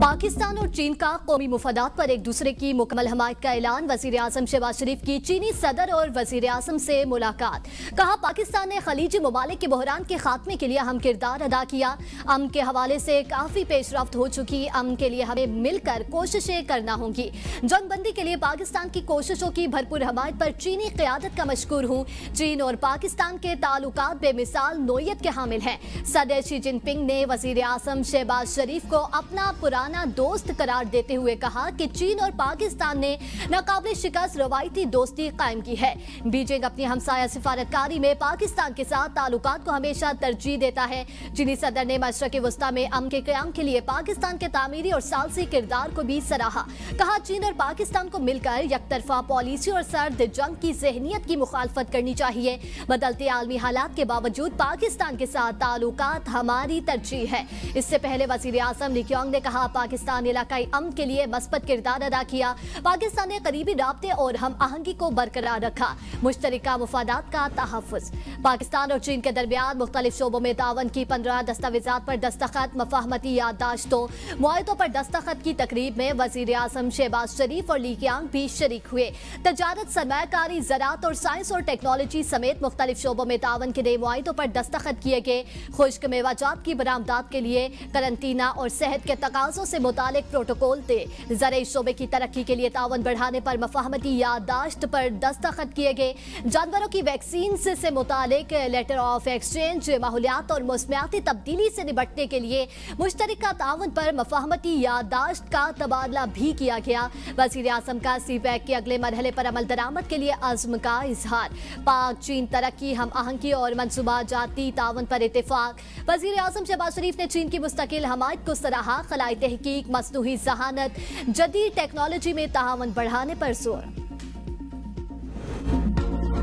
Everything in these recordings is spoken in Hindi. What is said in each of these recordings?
पाकिस्तान और चीन का कौमी मुफादात पर एक दूसरे की मुकम्मल हमायत का ऐलान। वजीर आजम शहबाज शरीफ की चीनी सदर और वजीर आजम से मुलाकात। कहा, पाकिस्तान ने खलीजी ममालिक के बहरान के खात्मे के लिए अहम किरदार अदा किया। अमन के हवाले से काफी पेशरफ्त हो चुकी। अमन के लिए हमें मिलकर कोशिशें करना होंगी। जंगबंदी के लिए पाकिस्तान की कोशिशों की भरपूर हमायत पर चीनी क़यादत का मशकूर हूँ। चीन और पाकिस्तान के ताल्लुकात बेमिसाल नोयत के हामिल हैं। सदर शी जिनपिंग ने वजीर आजम शहबाज शरीफ को अपना पुराना दोस्त करार देते हुए कहा कि चीन और पाकिस्तान ने नाकाबिल शिकस्त रवायती दोस्ती कायम की है। बीजिंग अपनी हमसाया सिफारतकारी में पाकिस्तान के साथ ताल्लुकात को हमेशा तरजीह देता है। चीनी सदर ने मशरक़ वस्ता में अमन के क़याम के लिए पाकिस्तान के तामीरी और सालसी किरदार को भी सराहा। कहा, चीन और पाकिस्तान को मिलकर यकतरफा पॉलिसी और सर्द जंग की ज़हनियत की मुखालफत करनी चाहिए। बदलते आलमी हालात के बावजूद पाकिस्तान के साथ ताल्लुकात हमारी तरजीह है। इससे पहले वज़ीर आज़म ली कीएंग ने कहा, पाकिस्तान इलाकाई अमन के लिए मस्बत किरदार अदा किया। पाकिस्तान ने करीबी राब्ते और हम आहंगी को बरकरार रखा। मुश्तरका मुफादात का तहफ़्फ़ुज़। पाकिस्तान और चीन के दरमियान मुख्तलिफ शोबों में तावन की 15 दस्तावेज़ात पर दस्तखत, मफाहमती याददाश्तों, मुआहदों पर दस्तखत की तकरीब में वज़ीर आज़म शहबाज शरीफ और ली कीएंग भी शरीक हुए। तजारत, सरमायाकारी, ज़राअत और साइंस और टेक्नोलॉजी समेत मुख्तलिफ शोबों में तावन के नए मुआहदों पर दस्तखत किए गए। खुश्क मेवाजात की बरामदात के लिए करंटीना और सेहत के तकाज़ों से मुतालिक प्रोटोकॉल थे। ज़राई शोबे की तरक्की के लिए तावन बढ़ाने पर मफाहमती याददाश्त पर दस्तखत किए गए। जानवरों की वैक्सीन से मुतालिक लेटर ऑफ एक्सचेंज, माहौलियात और मौसमियाती तब्दीली से निपटने के लिए मुश्तरका तावन पर मफाहमती याददाश्त का तबादला भी किया गया। वज़ीर आज़म का सीपैक के अगले मरहले पर अमल दरामद के लिए अज़्म का इजहार। पाक चीन तरक्की, हम आहंगी और मनसूबा जाती तावन पर इत्तेफाक। वज़ीर आज़म शहबाज शरीफ ने चीन की मुस्तकिल हमायत को सराहा। खलाई तहकीक, मसनूई ज़हानत, जदीद टेक्नोलॉजी में तावन बढ़ाने पर जोर।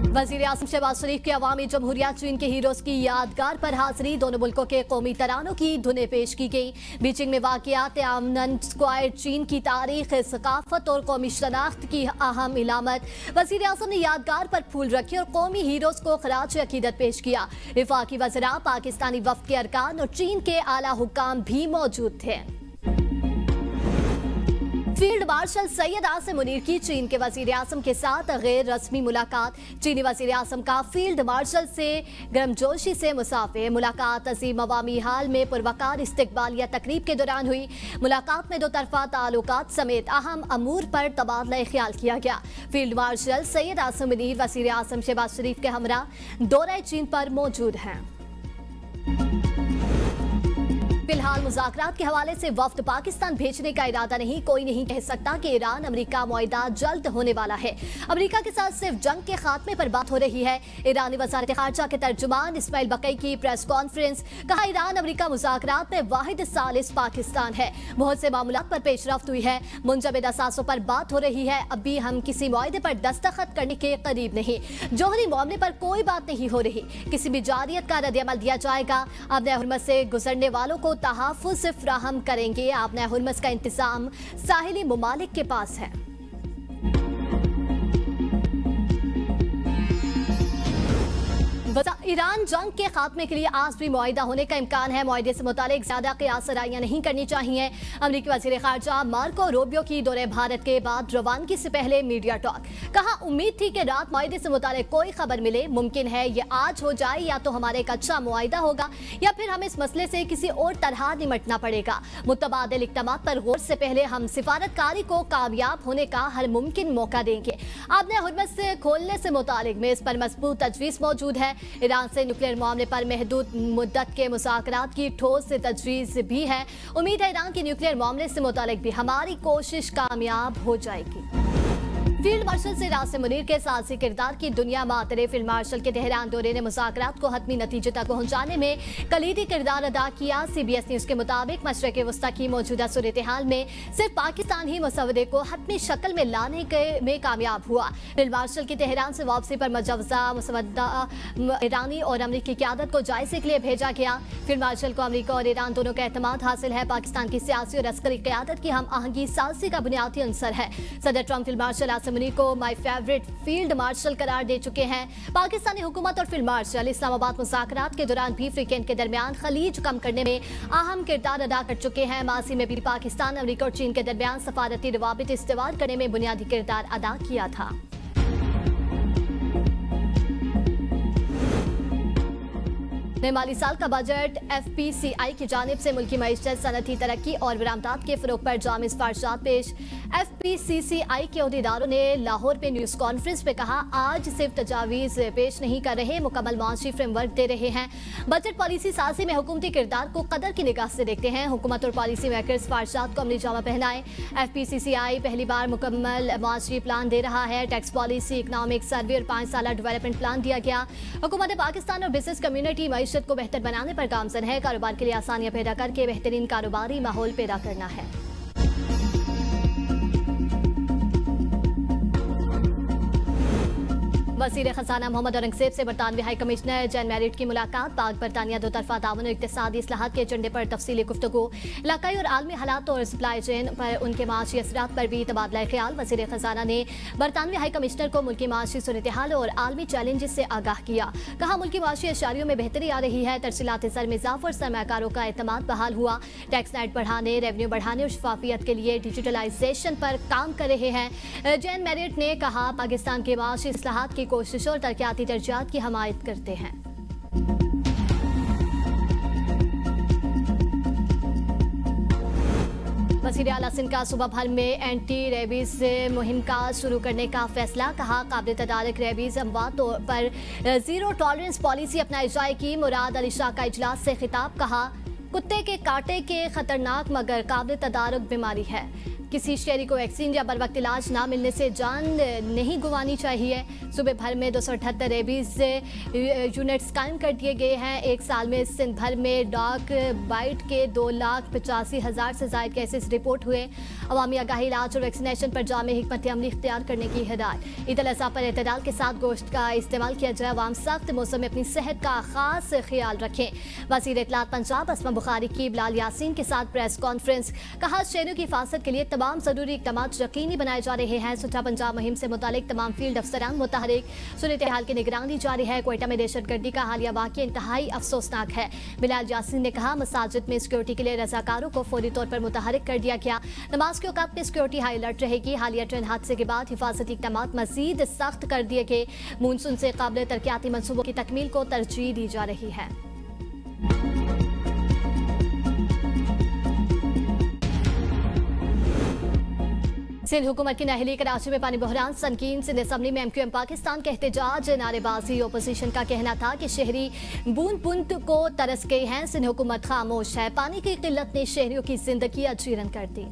वज़ीर आज़म शहबाज शरीफ के अवामी जमहूरियत चीन के हीरोज़ की यादगार पर हाज़िरी। दोनों मुल्कों के कौमी तरानों की धुनें पेश की गई। बीजिंग में वाक़ियात आमनन स्क्वायर चीन की तारीख, सकाफत और कौमी शनाख्त की अहम इलामत। वज़ीर आज़म ने यादगार पर फूल रखे और कौमी हीरोज़ को खराज अकीदत पेश किया। वफाकी वज़रा, पाकिस्तानी वफ़द के अरकान और चीन के आला हुक्काम भी मौजूद थे। फील्ड मार्शल सैयद आसिम मुनीर की चीन के वज़ीर आज़म के साथ गैर रस्मी मुलाकात। चीनी वज़ीर आज़म का फील्ड मार्शल से गर्मजोशी से मुसाफे। मुलाकात अजीम अवामी हाल में पुरवकार इस्तकबालिया तकरीब के दौरान हुई। मुलाकात में दो तरफा ताल्लुकात समेत अहम अमूर पर तबादला ख्याल किया गया। फील्ड मार्शल सैयद आसिम मुनीर वज़ीर आज़म शहबाज शरीफ के हमरा दौरे चीन पर मौजूद हैं। फिलहाल मुज़ाकरात के हवाले से वफ्द पाकिस्तान भेजने का इरादा नहीं। कोई नहीं कह सकता कि ईरान अमेरिका मुआहिदा जल्द होने वाला है। अमेरिका के साथ सिर्फ जंग के खात्मे पर बात हो रही है। ईरानी वज़ारत ख़ारजा के तर्जुमान इस्माइल बक़ई की प्रेस कॉन्फ्रेंस। कहा, ईरान अमेरिका मुज़ाकरात में वाहिद सालिस पाकिस्तान है। बहुत से मामलात पर पेशरफ्त हुई है। मुंजमद असासों पर बात हो रही है। अभी हम किसी मुआहिदे पर दस्तखत करने के करीब नहीं। जौहरी मामले पर कोई बात नहीं हो रही। किसी भी जारियत का रद्द-ए-अमल दिया जाएगा। अब हुरमत से गुजरने वालों को तहफ़्फ़ुज़ फ्राहम करेंगे। आपने हुरमत का इंतजाम साहिली ममालिक के पास है। ईरान जंग के खात्मे के लिए आज भी मुआहिदा होने का इम्कान है। मुआहिदे से मुतालिक ज्यादा क़ियास आराइयां नहीं करनी चाहिए। अमरीकी वज़ीर ख़ारजा मार्को रूबियो की दौरे भारत के बाद रवानगी से पहले मीडिया टॉक। कहा, उम्मीद थी कि रात मुआहिदे से मुतालिक कोई खबर मिले। मुमकिन है ये आज हो जाए, या तो हमारे एक अच्छा मुआहिदा होगा या फिर हमें इस मसले से किसी और तरह निमटना पड़ेगा। मुतबादिल इक़दामात पर गौर से पहले हम सिफारतकारी को कामयाब होने का हर मुमकिन मौका देंगे। आपने हुरमत से खोलने से मुतालिक में इस पर मजबूत तजवीज़ मौजूद है। ईरान से न्यूक्लियर मामले पर महदूद मुद्दत के मुज़ाकरात की ठोस तजवीज़ भी है। उम्मीद है ईरान के न्यूक्लियर मामले से मुतालिक भी हमारी कोशिश कामयाब हो जाएगी। फील्ड मार्शल से आसिम मुनीर के साहसी किरदार की दुनिया मातरे। फील्ड मार्शल के तेहरान दौरे ने मुज़ाकरात को हतमी नतीजे तक पहुँचाने में कलीदी किरदार अदा किया। CBS न्यूज़ के मुताबिक मशरक़ वस्ता की मौजूदा सूरत हाल में सिर्फ पाकिस्तान ही मसवदे को हतमी शक्ल में लाने में कामयाब हुआ। फील्ड मार्शल की तेहरान से वापसी पर मुजवज़ा मसवदा ईरानी और अमरीकी क़यादत को जायज़े के लिए भेजा गया। फील्ड मार्शल को अमरीका और ईरान दोनों का एतमाद हासिल है। पाकिस्तान की सियासी और अस्करी क़यादत की हम आहंगी सालसी का बुनियादी अंसर है। सदर Trump field marshal Kasim Munir को माई फेवरेट फील्ड मार्शल करार दे चुके हैं। पाकिस्तानी हुकूमत और फील्ड मार्शल इस्लामाबाद मुज़ाकरात के दौरान भी वीकेंड के दरमियान खलीज कम करने में अहम किरदार अदा कर चुके हैं। माजी में भी पाकिस्तान, अमेरिका और चीन के दरमियान सफारती रवाबित इस्तेवाल करने में बुनियादी किरदार अदा किया था। नए माली साल का बजट FPCI की जानिब से मुल्की मईशत, सनती तरक्की और बरामदात के फरोग पर जाम सिफारिशात पेश। FPCCI के अहदेदारों ने लाहौर में न्यूज़ कॉन्फ्रेंस में कहा, आज सिर्फ तजावीज़ पेश नहीं कर रहे, मुकम्मल मुआशी फ्रेमवर्क दे रहे हैं। बजट पॉलिसी साजी में हुकूमती किरदार को कदर की निगाह से देखते हैं। हुकूमत और पॉलिसी मेकर सिफारिशात को अमली जामा पहनाएं। FPCCI पहली बार मुकम्मल मुआशी प्लान दे रहा है। टैक्स पॉलिसी, इकनॉमिक सर्वे और 5 साला डेवलपमेंट प्लान दिया गया। हुकूमत पाकिस्तान और बिजनेस कम्युनिटी मईशत को बेहतर बनाने पर गामजन है। कारोबार के लिए आसानियां पैदा करके बेहतरीन कारोबारी माहौल पैदा करना है। वज़ीर खजाना मोहम्मद औरंगजेब से बरतानवी हाई कमिश्नर जैन मैरिट की मुलाकात। पाक बरतानिया दो तरफा ताउन और इक्तिसादी इस्लाहात के एजेंडे पर तफसीली गुफ्तगू। इलाकाई और आलमी हालात और सप्लाई चेन पर उनके माशी असरात पर भी तबादला ख्याल। वज़ीर खजाना ने बरतानवी हाई कमिश्नर को मुल्की माशी सूरत हाल और आलमी चैलेंजेस से आगाह किया। कहा, मुल्की माशी अशारियों में बेहतरी आ रही है। तरसीलात ज़र में इजाफा और सरमाकारों का एतमाद बहाल हुआ। टैक्स नेट बढ़ाने, रेवेन्यू बढ़ाने और शफाफियत के लिए डिजिटलाइजेशन पर काम कर रहे हैं। जैन मैरिट ने कहा, पाकिस्तान के माशी इस्लाहात की कोशिशों और तरक्याती तरजीहात की हमायत करते हैं। वज़ीर आला सिंध का सूबा भर में एंटी रेबीज मुहिम का शुरू करने का फैसला। कहा, काबिल तदारक रेबीज अमवात पर जीरो टॉलरेंस पॉलिसी अपनाई जाएगी। मुराद अली शाह का इजलास से खिताब। कहा, कुत्ते के कांटे के खतरनाक मगर काबिल तदारक बीमारी है। किसी शहरी को वैक्सीन या बर वक्त इलाज ना मिलने से जान नहीं गुवानी चाहिए। सूबे भर में 278 रेबीज यूनिट्स कायम कर दिए गए हैं। एक साल में सिंध भर में डॉग बाइट के 2,85,000 से ज़ायद केसेस रिपोर्ट हुए। अवामी आगाही, इलाज और वैक्सीनेशन पर जामे हिकमत अमली इख्तियार करने की हिदायत। ईद अल अज़हा पर एतदाल के साथ गोश्त का इस्तेमाल किया जाए। अवाम सख्त मौसम में अपनी सेहत का खास ख्याल रखें। वज़ीर इत्तलात पंजाब असमा बुखारी की बिलाल यासीन के साथ प्रेस कॉन्फ्रेंस। कहा, शहरों की हिफाजत के लिए तमाम जरूरी इक़दाम यकीनी बनाए जा रहे हैं। सुलह पंजाब मुहिम से मुतालिक तमाम फील्ड अफसरान मुतहरिक। सूरत हाल की निगरानी जारी है। क्वेटा में दहशतगर्दी का हालिया वाक़या इंतहाई अफसोसनाक है। बिलाल यासीन ने कहा, मसाजिद में सिक्योरिटी के लिए रजाकारों को फौरी तौर पर मुतहरिक कर दिया गया। नमाज के औकात में सिक्योरिटी हाई अलर्ट रहेगी। हालिया ट्रेन हादसे के बाद हिफाजती इक़दाम मजीद सख्त कर दिए गए। मानसून से काबिल तरक्याती मनसूबों की तकमील को तरजीह दी जा रही है। सिंध हुकूमत की नाअहली, कराची में पानी बहरान, संकीन। सिंध असम्बली में MQM पाकिस्तान का एहतजाज, नारेबाजी। ओपोजिशन का कहना था कि शहरी बूंद बूंद को तरस गए हैं। सिंध हुकूमत खामोश है। पानी की किल्लत ने शहरियों की जिंदगी अजीरन कर दी।